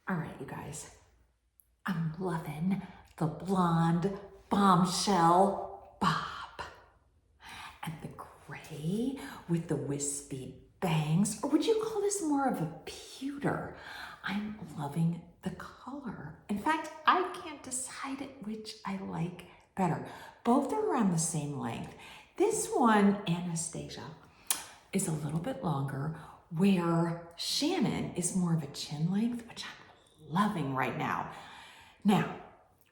All right, you guys, I'm loving the blonde bombshell bob. And the gray with the wispy bangs, or would you call this more of a pewter? I'm loving the color. In fact, I can't decide which I like better. Both are around the same length. This one, Anastasia, is a little bit longer, where Shannon is more of a chin length, which I'm loving right now. Now,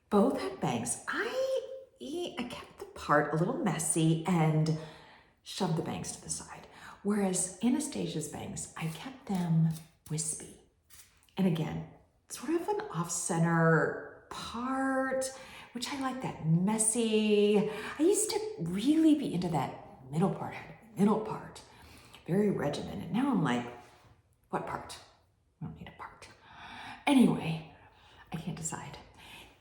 both had bangs. I kept the part a little messy and shoved the bangs to the side. Whereas Anastasia's bangs, I kept them wispy. And again, sort of an off-center part, which I like that messy. I used to really be into that middle part, very regimented. Now I'm like, what part? I don't need a part. Anyway, I can't decide.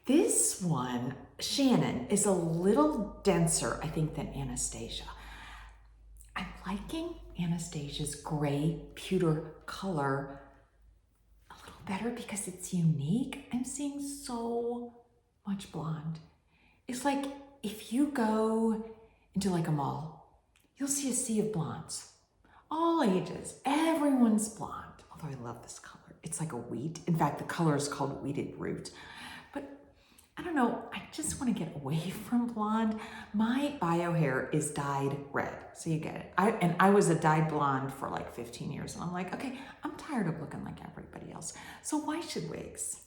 This one, Shannon, is a little denser, I think, than Anastasia. I'm liking Anastasia's gray pewter color a little better because it's unique. I'm seeing so much blonde. It's like if you go into like a mall, you'll see a sea of blondes, all ages, everyone's blonde. Although I love this color. It's like a wheat. In fact, the color is called wheated root. But I don't know, I just want to get away from blonde. My bio hair is dyed red, so you get it. I was a dyed blonde for like 15 years, and I'm like, okay, I'm tired of looking like everybody else. So why should wigs?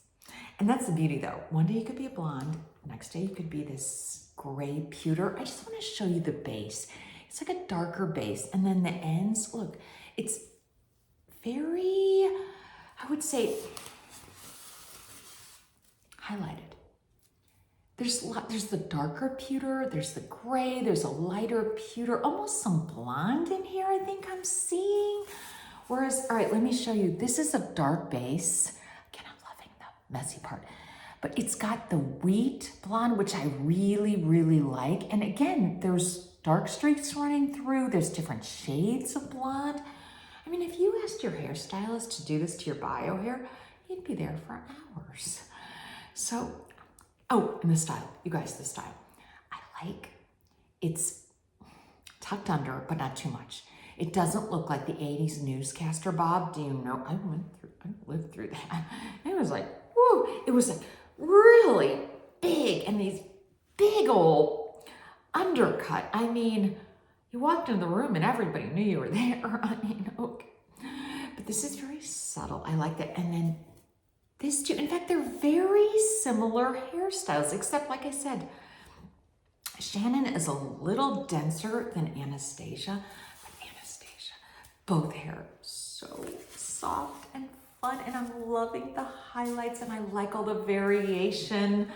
And that's the beauty though. One day you could be a blonde, next day you could be this gray pewter. I just want to show you the base. It's like a darker base, and then the ends, look, it's very, I would say, highlighted. There's the darker pewter, there's the gray, there's a lighter pewter, almost some blonde in here I think I'm seeing. Whereas, all right, let me show you. This is a dark base. Again, I'm loving the messy part. But it's got the wheat blonde, which I really, really like. And again, there's dark streaks running through. There's different shades of blonde. I mean, if you asked your hairstylist to do this to your bio hair, you'd be there for hours. So, oh, and the style, you guys, the style. I like, it's tucked under, but not too much. It doesn't look like the 80s newscaster bob. Do you know, I lived through that. It was like, whoo, it was like really big and these big old undercut. I mean, you walked in the room and everybody knew you were there. I mean, okay. But this is very subtle. I like that. And then this too, in fact, they're very similar hairstyles, except like I said, Shannon is a little denser than Anastasia, but Anastasia, both hair so soft and fun, and I'm loving the highlights, and I like all the variation.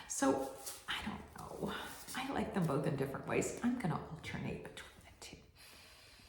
So I don't know, I like them both in different ways. I'm gonna alternate between